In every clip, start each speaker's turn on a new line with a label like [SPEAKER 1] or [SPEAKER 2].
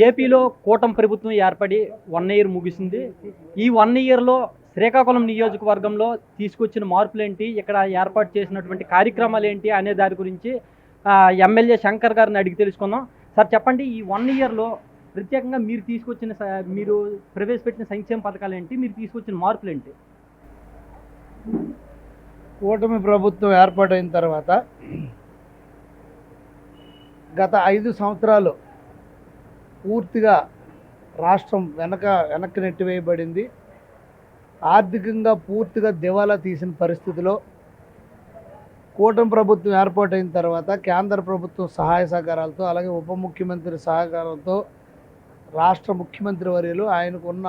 [SPEAKER 1] ఏపీలో కూటమి ప్రభుత్వం ఏర్పడి 1 ఇయర్ ముగిసింది. ఈ 1 ఇయర్‌లో శ్రీకాకుళం నియోజకవర్గంలో తీసుకొచ్చిన మార్పులేంటి? ఇక్కడ ఏర్పాటు చేసినటువంటి కార్యక్రమాలేంటి? అనే దాని గురించి ఎమ్మెల్యే శంకర్ గారిని అడిగి తెలుసుకుందాం. సార్ చెప్పండి, ఈ 1 ఇయర్‌లో ప్రత్యేకంగా మీరు ప్రవేశపెట్టిన సంక్షేమ పథకాలేంటి? మీరు తీసుకొచ్చిన మార్పులేంటి?
[SPEAKER 2] కూటమి ప్రభుత్వం ఏర్పాటైన తర్వాత గత 5 సంవత్సరాలు పూర్తిగా రాష్ట్రం వెనక్కి నెట్టివేయబడింది. ఆర్థికంగా పూర్తిగా దివాలా తీసిన పరిస్థితిలో కూటమి ప్రభుత్వం ఏర్పాటైన తర్వాత కేంద్ర ప్రభుత్వం సహాయ సహకారాలతో, అలాగే ఉప ముఖ్యమంత్రి సహకారంతో రాష్ట్ర ముఖ్యమంత్రి వర్యులు ఆయనకున్న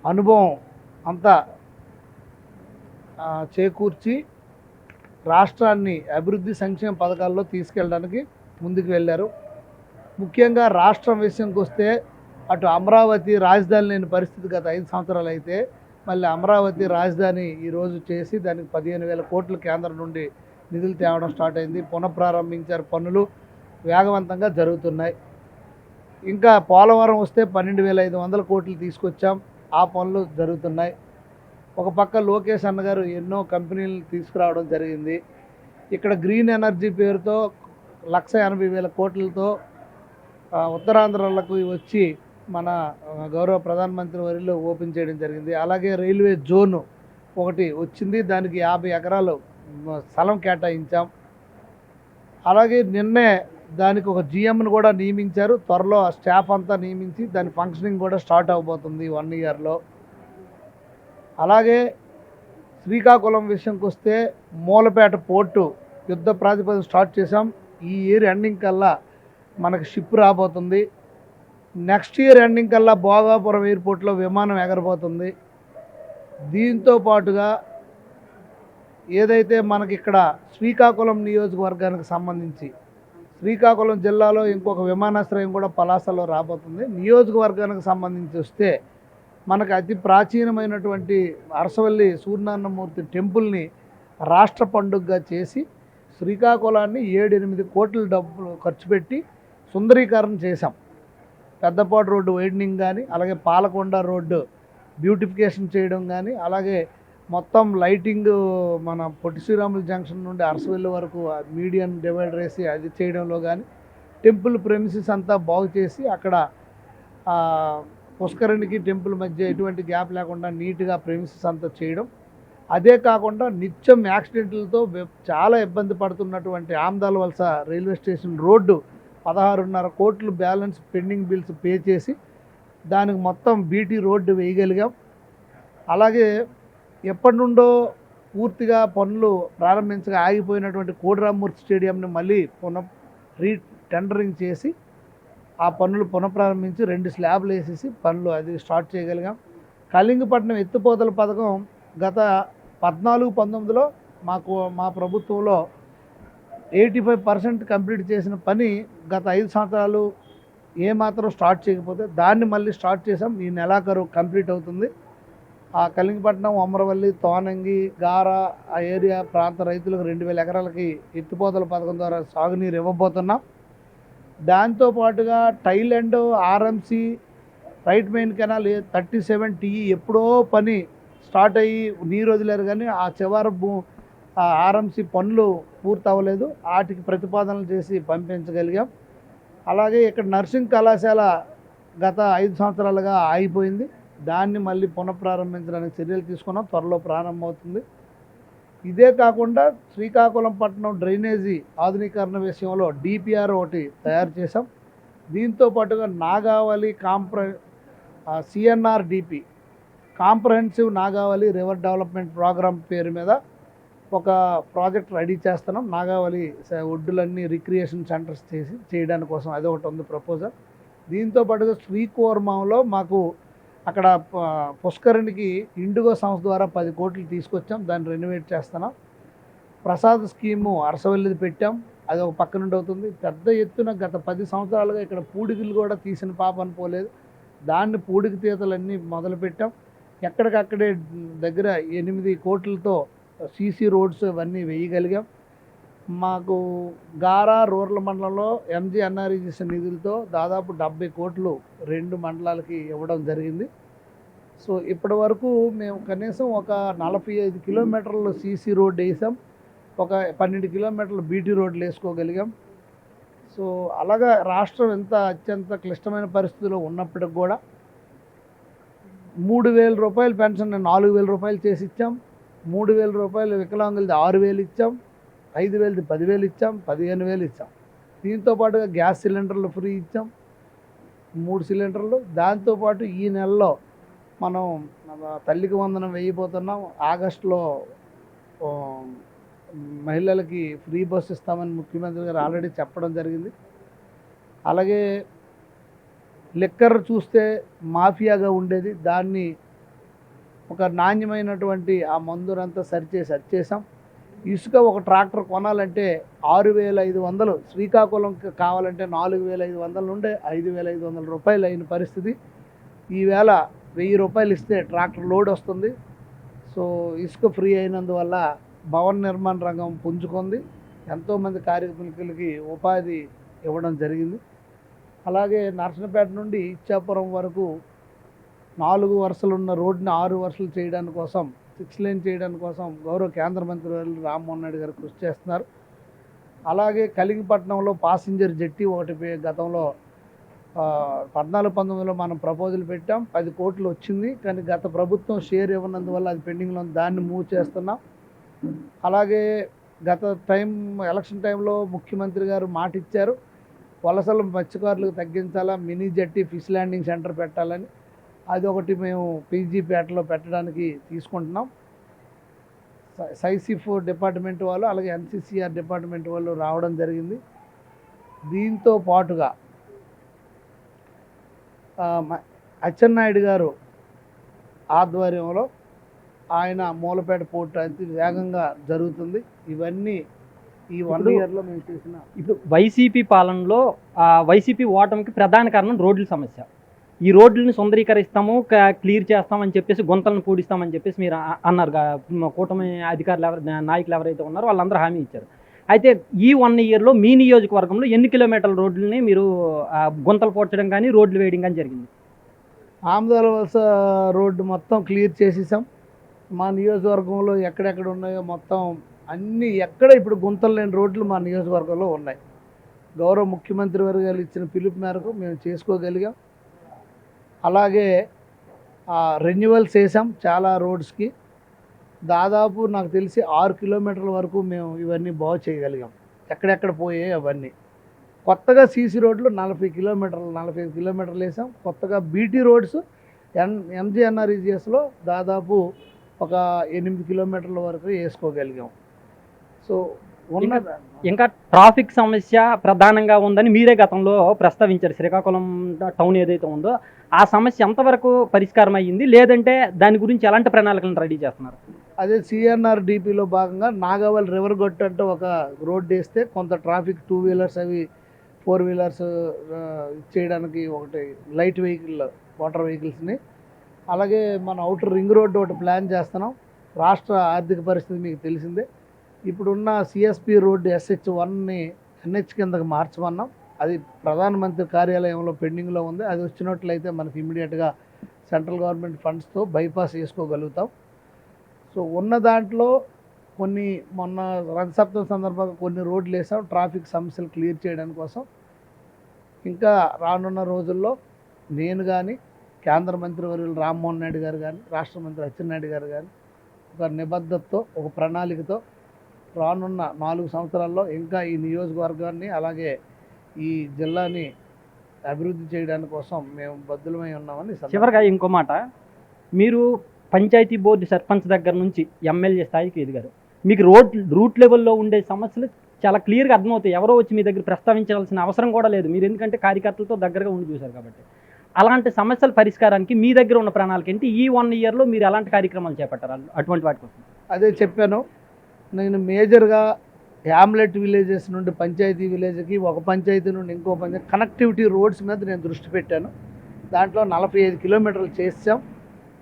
[SPEAKER 2] అనుభవం అంతా చేకూర్చి రాష్ట్రాన్ని అభివృద్ధి సంక్షేమ పథకాల్లో తీసుకెళ్ళడానికి ముందుకు వెళ్ళారు. ముఖ్యంగా రాష్ట్రం విషయంకి వస్తే అటు అమరావతి రాజధాని లేని పరిస్థితి గత 5 సంవత్సరాలు అయితే, మళ్ళీ అమరావతి రాజధాని ఈరోజు చేసి దానికి 15,000 కోట్లు కేంద్రం నుండి నిధులు తేవడం స్టార్ట్ అయింది. పునఃప్రారంభించారు. పనులు వేగవంతంగా జరుగుతున్నాయి. ఇంకా పోలవరం వస్తే 12,500 కోట్లు తీసుకొచ్చాం. ఆ పనులు జరుగుతున్నాయి. ఒక పక్క లోకేష్ అన్నగారు ఎన్నో కంపెనీలు తీసుకురావడం జరిగింది. ఇక్కడ గ్రీన్ ఎనర్జీ పేరుతో 1,80,000 కోట్లతో ఉత్తరాంధ్రలకు వచ్చి మన గౌరవ ప్రధానమంత్రి వర్యులు ఓపెన్ చేయడం జరిగింది. అలాగే రైల్వే జోన్ ఒకటి వచ్చింది. దానికి 50 ఎకరాలు స్థలం కేటాయించాం. అలాగే నిన్నే దానికి ఒక జిఎంను కూడా నియమించారు. త్వరలో స్టాఫ్ అంతా నియమించి దాని ఫంక్షనింగ్ కూడా స్టార్ట్ అవబోతుంది 1 ఇయర్లో. అలాగే శ్రీకాకుళం విషయంకి వస్తే మూలపేట పోర్టు యుద్ధ ప్రాతిపదికన స్టార్ట్ చేసాం. ఈ ఇయర్ ఎండింగ్ కల్లా మనకు షిప్ రాబోతుంది. నెక్స్ట్ ఇయర్ ఎండింగ్ కల్లా భోగాపురం ఎయిర్పోర్ట్లో విమానం ఎగరబోతుంది. దీంతో పాటుగా ఏదైతే మనకి ఇక్కడ శ్రీకాకుళం నియోజకవర్గానికి సంబంధించి శ్రీకాకుళం జిల్లాలో ఇంకొక విమానాశ్రయం కూడా పలాసలో రాబోతుంది. నియోజకవర్గానికి సంబంధించి వస్తే మనకు అతి ప్రాచీనమైనటువంటి అరసవల్లి సూర్యనారాయణమూర్తి టెంపుల్ని రాష్ట్ర పండుగగా చేసి శ్రీకాకుళాన్ని 7-8 కోట్ల డబ్బులు ఖర్చు పెట్టి సుందరీకరణ చేశాం. పెద్దపాటు రోడ్డు వైడనింగ్ కానీ, అలాగే పాలకొండ రోడ్డు బ్యూటిఫికేషన్ చేయడం కానీ, అలాగే మొత్తం లైటింగ్ మన పొట్టి శ్రీరాములు జంక్షన్ నుండి అరసవల్లి వరకు మీడియన్ డివైడర్ వేసి అది చేయడంలో కానీ, టెంపుల్ ప్రెమిసెస్ అంతా బాగు చేసి అక్కడ పుష్కరిణికి టెంపుల్ మధ్య ఎటువంటి గ్యాప్ లేకుండా నీట్గా ప్రెమిసెస్ అంతా చేయడం. అదే కాకుండా నిత్యం యాక్సిడెంట్లతో చాలా ఇబ్బంది పడుతున్నటువంటి ఆమ్దాల వలస రైల్వే స్టేషన్ రోడ్డు 16.5 కోట్లు బ్యాలెన్స్ పెండింగ్ బిల్స్ పే చేసి దానికి మొత్తం బీటీ రోడ్డు వేయగలిగాం. అలాగే ఎప్పటి నుండో పూర్తిగా పనులు ప్రారంభించగా ఆగిపోయినటువంటి కోడిరామ్మూర్తి స్టేడియంని మళ్ళీ టెండరింగ్ చేసి ఆ పనులు పునఃప్రారంభించి 2 స్లాబ్లు వేసేసి పనులు అది స్టార్ట్ చేయగలిగాం. కళింగపట్నం ఎత్తిపోతల పథకం గత 14-19లో మా ప్రభుత్వంలో 85% కంప్లీట్ చేసిన పని గత 5 సంవత్సరాలు ఏమాత్రం స్టార్ట్ చేయకపోతే దాన్ని మళ్ళీ స్టార్ట్ చేసాం. ఈ నెలాఖరు కంప్లీట్ అవుతుంది. ఆ కళింగపట్నం, అమరవల్లి, తోనంగి, గార ఆ ఏరియా ప్రాంత రైతులకు 2,000 ఎకరాలకి ఎత్తిపోతల పథకం ద్వారా సాగునీరు ఇవ్వబోతున్నాం. దాంతోపాటుగా tail end, RMC, right main canal 37 ఎప్పుడో పని స్టార్ట్ అయ్యి నీరు వదిలేరు కానీ ఆ చివరి ఆర్ఎంసీ పనులు పూర్తి అవ్వలేదు. వాటికి ప్రతిపాదనలు చేసి పంపించగలిగాం. అలాగే ఇక్కడ నర్సింగ్ కళాశాల గత 5 సంవత్సరాలుగా ఆగిపోయింది. దాన్ని మళ్ళీ పునఃప్రారంభించడానికి చర్యలు తీసుకున్నాం. త్వరలో ప్రారంభమవుతుంది. ఇదే కాకుండా శ్రీకాకుళం పట్టణం డ్రైనేజీ ఆధునీకరణ విషయంలో డిపిఆర్ ఒకటి తయారు చేసాం. దీంతో పాటుగా Nagavali CNRDP comprehensive Nagavali river development programme పేరు మీద ఒక ప్రాజెక్ట్ రెడీ చేస్తున్నాం. నాగావళి ఒడ్డులన్నీ రిక్రియేషన్ సెంటర్స్ చేయడానికి కోసం అది ఒకటి ఉంది ప్రపోజల్. దీంతో పాటుగా శ్రీకూర్మంలో మాకు అక్కడ పుష్కరిణికి ఇండిగో సంస్థ ద్వారా 10 కోట్లు తీసుకొచ్చాం. దాన్ని రెనోవేట్ చేస్తున్నాం. ప్రసాద్ స్కీము అరసవల్లిది పెట్టాం. అది ఒక పక్క నుండి అవుతుంది. పెద్ద ఎత్తున గత 10 సంవత్సరాలుగా ఇక్కడ పూడికలు కూడా తీసిన పాపని పోలేదు. దాన్ని పూడికి తీతలన్నీ మొదలుపెట్టాం. ఎక్కడికక్కడే దగ్గర 8 కోట్లతో సీసీ రోడ్స్ ఇవన్నీ వేయగలిగాం. మాకు గారా రూరల్ మండలంలో MGNREGS నిధులతో దాదాపు 70 కోట్లు 2 మండలాలకి ఇవ్వడం జరిగింది. సో ఇప్పటి వరకు మేము కనీసం ఒక 45 కిలోమీటర్లు CC రోడ్ వేసాం, ఒక 12 కిలోమీటర్లు BT రోడ్లు వేసుకోగలిగాం. సో అలాగా రాష్ట్రం అత్యంత క్లిష్టమైన పరిస్థితిలో ఉన్నప్పటికి కూడా 3,000 రూపాయలు పెన్షన్ 4,000 రూపాయలు చేసి ఇచ్చాం, 3,000 రూపాయలు వికలాంగులది 6,000 ఇచ్చాం, 5,000ది 10,000 ఇచ్చాం, 15,000 ఇచ్చాం. దీంతో పాటుగా గ్యాస్ సిలిండర్లు ఫ్రీ ఇచ్చాం, 3 సిలిండర్లు. దాంతోపాటు ఈ నెలలో మనం తల్లికి వందనం వేయబోతున్నాం. ఆగస్టులో మహిళలకి ఫ్రీ బస్ ఇస్తామని ముఖ్యమంత్రి గారు ఆల్రెడీ చెప్పడం జరిగింది. అలాగే లిక్కర్ చూస్తే మాఫియాగా ఉండేది, దాన్ని ఒక నాణ్యమైనటువంటి ఆ మందునంతా సరిచేసాం. ఇసుక ఒక ట్రాక్టర్ కొనాలంటే 6,500, శ్రీకాకుళంకి కావాలంటే 4,500 నుండి 5,500 రూపాయలు అయిన పరిస్థితి. ఈవేళ 1,000 రూపాయలు ఇస్తే ట్రాక్టర్ లోడ్ వస్తుంది. సో ఇసుక ఫ్రీ అయినందువల్ల భవన నిర్మాణ రంగం పుంజుకుంది, ఎంతోమంది కార్మికులకి ఉపాధి ఇవ్వడం జరిగింది. అలాగే నర్సనపేట నుండి ఇచ్చాపురం వరకు 4 వరుసలున్న రోడ్డుని 6 వరుసలు చేయడానికి కోసం, 6 లేన్ చేయడానికి కోసం గౌరవ కేంద్ర మంత్రి రామ్మోహన్ నాయుడు గారు కృషి చేస్తున్నారు. అలాగే కలిగిపట్నంలో పాసింజర్ జెట్టి ఒకటి గతంలో 14-19లో మనం ప్రపోజల్ పెట్టాం, 10 కోట్లు వచ్చింది. కానీ గత ప్రభుత్వం షేర్ ఇవ్వనందువల్ల అది పెండింగ్లో ఉంది, దాన్ని మూవ్ చేస్తున్నాం. అలాగే గత ఎలక్షన్ టైంలో ముఖ్యమంత్రి గారు మాట ఇచ్చారు, వలసలు మత్స్యకారులకు తగ్గించాలా, మినీ జెట్టి ఫిష్ ల్యాండింగ్ సెంటర్ పెట్టాలని. అది ఒకటి మేము పీజీపేటలో పెట్టడానికి తీసుకుంటున్నాం. సైసిఫ్ డిపార్ట్మెంట్ వాళ్ళు, అలాగే NCCR డిపార్ట్మెంట్ వాళ్ళు రావడం జరిగింది. దీంతో పాటుగా అచ్చెన్నాయుడు గారు ఆధ్వర్యంలో ఆయన మూలపేట పోర్టు అతి వేగంగా జరుగుతుంది. ఇవన్నీ ఈ 1 ఇయర్లో మేము చేసిన.
[SPEAKER 1] ఇప్పుడు వైసీపీ పాలనలో వైసీపీ ఓటమికి ప్రధాన కారణం రోడ్ల సమస్య. ఈ రోడ్లని సుందరీకరిస్తాము, క్లియర్ చేస్తామని చెప్పేసి, గుంతలను పూడిస్తామని చెప్పేసి మీరు అన్నారు. కూటమి అధికారులు నాయకులు ఎవరైతే ఉన్నారో వాళ్ళందరూ హామీ ఇచ్చారు. అయితే ఈ 1 ఇయర్లో మీ నియోజకవర్గంలో ఎన్ని కిలోమీటర్ల రోడ్లని మీరు గుంతలు పోడ్చడం కానీ రోడ్లు వేయడం కానీ జరిగింది?
[SPEAKER 2] ఆమదాల వలస రోడ్డు మొత్తం క్లియర్ చేసేసాం. మా నియోజకవర్గంలో ఎక్కడెక్కడ ఉన్నాయో మొత్తం అన్నీ, ఎక్కడ ఇప్పుడు గుంతలు లేని రోడ్లు మా నియోజకవర్గంలో ఉన్నాయి. గౌరవ ముఖ్యమంత్రి వర్గాలు ఇచ్చిన పిలుపు మేరకు మేము చేసుకోగలిగాం. అలాగే రెన్యువల్స్ చేసాం చాలా రోడ్స్కి. దాదాపు నాకు తెలిసి 6 కిలోమీటర్ల వరకు మేము ఇవన్నీ బాగు చేయగలిగాం. ఎక్కడెక్కడ పోయాయి అవన్నీ. కొత్తగా CC రోడ్లు 40 కిలోమీటర్లు 45 కిలోమీటర్లు వేసాం. కొత్తగా BT రోడ్స్ MGNREGSలో దాదాపు ఒక 8 కిలోమీటర్ల వరకు వేసుకోగలిగాం. సో
[SPEAKER 1] ఇంకా ట్రాఫిక్ సమస్య ప్రధానంగా ఉందని మీరే గతంలో ప్రస్తావించారు. శ్రీకాకుళం టౌన్ ఏదైతే ఉందో ఆ సమస్య ఎంతవరకు పరిష్కారం అయ్యింది, లేదంటే దాని గురించి ఎలాంటి ప్రణాళికలను రెడీ చేస్తున్నారు?
[SPEAKER 2] అదే CNRDPలో భాగంగా నాగావల్ రివర్ గొట్టు అంటే ఒక రోడ్ వేస్తే కొంత ట్రాఫిక్ 2 వీలర్స్ అవి 4 వీలర్స్ చేయడానికి ఒకటి లైట్ వెహికల్ వాటర్ వెహికల్స్ని. అలాగే మన అవుటర్ రింగ్ రోడ్డు ఒకటి ప్లాన్ చేస్తున్నాం. రాష్ట్ర ఆర్థిక పరిస్థితి మీకు తెలిసిందే. ఇప్పుడున్న CSP రోడ్డు SH1ని NH కిందకి మార్చమన్నాం. అది ప్రధానమంత్రి కార్యాలయంలో పెండింగ్లో ఉంది. అది వచ్చినట్లయితే మనకి ఇమీడియట్గా సెంట్రల్ గవర్నమెంట్ ఫండ్స్తో బైపాస్ చేసుకోగలుగుతాం. సో ఉన్న దాంట్లో కొన్ని మొన్న రథసప్తమి సందర్భంగా కొన్ని రోడ్లు వేసాం ట్రాఫిక్ సమస్యలు క్లియర్ చేయడానికి కోసం. ఇంకా రానున్న రోజుల్లో నేను కానీ, కేంద్ర మంత్రి వర్యులు రామ్మోహన్ నాయుడు గారు కానీ, రాష్ట్ర మంత్రి అచ్చెన్నాయుడు గారు కానీ ఒక నిబద్ధతతో, ఒక ప్రణాళికతో రానున్న 4 సంవత్సరాల్లో ఇంకా ఈ నియోజకవర్గాన్ని అలాగే ఈ జిల్లాని అభివృద్ధి చేయడానికి కోసం మేము బద్దులమై ఉన్నామని.
[SPEAKER 1] చివరిగా ఇంకో మాట, మీరు పంచాయతీ బోర్డు సర్పంచ్ దగ్గర నుంచి ఎమ్మెల్యే స్థాయికి ఎదిగారు. మీకు రూట్ లెవెల్లో ఉండే సమస్యలు చాలా క్లియర్గా అర్థమవుతాయి. ఎవరో వచ్చి మీ దగ్గర ప్రస్తావించాల్సిన అవసరం కూడా లేదు. మీరు ఎందుకంటే కార్యకర్తలతో దగ్గరగా ఉండి చూశారు కాబట్టి. అలాంటి సమస్యల పరిష్కారానికి మీ దగ్గర ఉన్న ప్రణాళిక ఏంటి? ఈ 1 ఇయర్లో మీరు ఎలాంటి కార్యక్రమాలు చేపట్టారు అటువంటి వాటి కోసం?
[SPEAKER 2] అదే చెప్పాను, నేను మేజర్గా హ్యామ్లెట్ విలేజెస్ నుండి పంచాయతీ విలేజ్కి, ఒక పంచాయతీ నుండి ఇంకో పంచాయతీ కనెక్టివిటీ రోడ్స్ మీద నేను దృష్టి పెట్టాను. దాంట్లో 45 కిలోమీటర్లు చేసాం.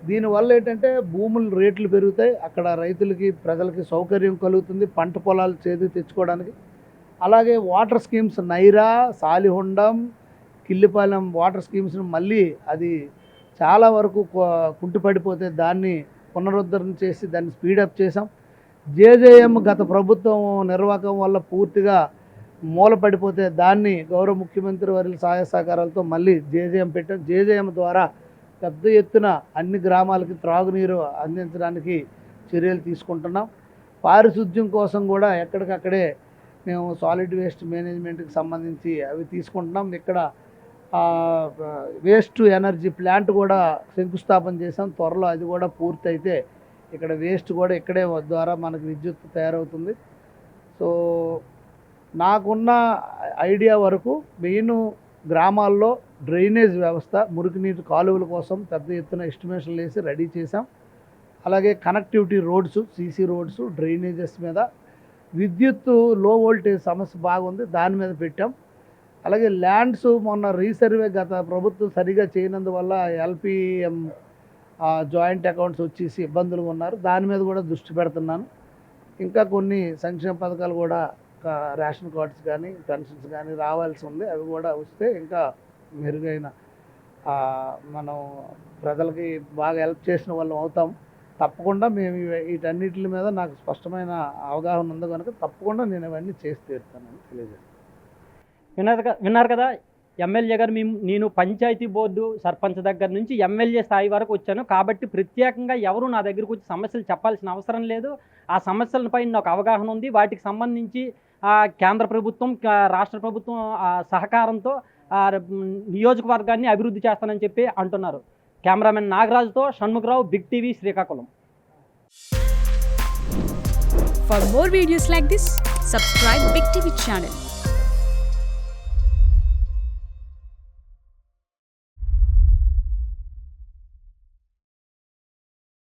[SPEAKER 2] దీనివల్ల ఏంటంటే భూముల రేట్లు పెరుగుతాయి, అక్కడ రైతులకి ప్రజలకి సౌకర్యం కలుగుతుంది పంట పొలాలు చేతి తెచ్చుకోవడానికి. అలాగే water schemes Naira, Salihondam, Killipalem water స్కీమ్స్ని మళ్ళీ అది చాలా వరకు కుంటుపడిపోతే దాన్ని పునరుద్ధరణ చేసి దాన్ని స్పీడప్ చేసాం. జేజేఎం గత ప్రభుత్వం నిర్వాహకం వల్ల పూర్తిగా మూలపడిపోతే దాన్ని గౌరవ ముఖ్యమంత్రి వారి సహాయ సహకారాలతో మళ్ళీ జేజేఎం పెట్టాం. జేజేఎం ద్వారా పెద్ద ఎత్తున అన్ని గ్రామాలకి త్రాగునీరు అందించడానికి చర్యలు తీసుకుంటున్నాం. పారిశుద్ధ్యం కోసం కూడా ఎక్కడికక్కడే మేము సాలిడ్ వేస్ట్ మేనేజ్మెంట్కి సంబంధించి అవి తీసుకుంటున్నాం. ఇక్కడ వేస్ట్ టు ఎనర్జీ ప్లాంట్ కూడా శంకుస్థాపన చేసాం. త్వరలో అది కూడా పూర్తయితే ఇక్కడ వేస్ట్ కూడా ఇక్కడే ద్వారా మనకు విద్యుత్ తయారవుతుంది. సో నాకున్న ఐడియా వరకు మెయిన్ గ్రామాల్లో డ్రైనేజ్ వ్యవస్థ, మురుగునీటి కాలువల కోసం పెద్ద ఎత్తున ఎస్టిమేషన్లు వేసి రెడీ చేసాం. అలాగే connectivity roads, CC roads, drainages మీద, విద్యుత్తు లో వోల్టేజ్ సమస్య బాగుంది దాని మీద పెట్టాం. అలాగే ల్యాండ్స్ మొన్న రీసర్వే గత ప్రభుత్వం సరిగా చేయనందువల్ల ఎల్పిఎం జాయింట్ అకౌంట్స్ వచ్చేసి ఇబ్బందులు ఉన్నారు, దాని మీద కూడా దృష్టి పెడుతున్నాను. ఇంకా కొన్ని సంక్షేమ పథకాలు కూడా రేషన్ కార్డ్స్ కానీ పెన్షన్స్ కానీ రావాల్సి ఉంది, అవి కూడా వస్తే ఇంకా మెరుగైన మనం ప్రజలకి బాగా హెల్ప్ చేసిన వాళ్ళం అవుతాం. తప్పకుండా మేము వీటన్నిటి మీద నాకు స్పష్టమైన అవగాహన ఉంది కనుక తప్పకుండా నేను ఇవన్నీ చేసి తీరుతానని తెలియజేస్తాను.
[SPEAKER 1] విన్నారు కదా ఎమ్మెల్యే గారు, నేను పంచాయతీ బోర్డు సర్పంచ్ దగ్గర నుంచి ఎమ్మెల్యే స్థాయి వరకు వచ్చాను కాబట్టి ప్రత్యేకంగా ఎవరు నా దగ్గరకు వచ్చి సమస్యలు చెప్పాల్సిన అవసరం లేదు. ఆ సమస్యలపై నాకు అవగాహన ఉంది. వాటికి సంబంధించి కేంద్ర ప్రభుత్వం, రాష్ట్ర ప్రభుత్వం సహకారంతో నియోజకవర్గాన్ని అభివృద్ధి చేస్తానని చెప్పి అంటున్నారు. కెమెరామెన్ నాగరాజుతో Shanmukharao, Big TV, Srikakulam.
[SPEAKER 3] For more videos like this, subscribe Big TV channel.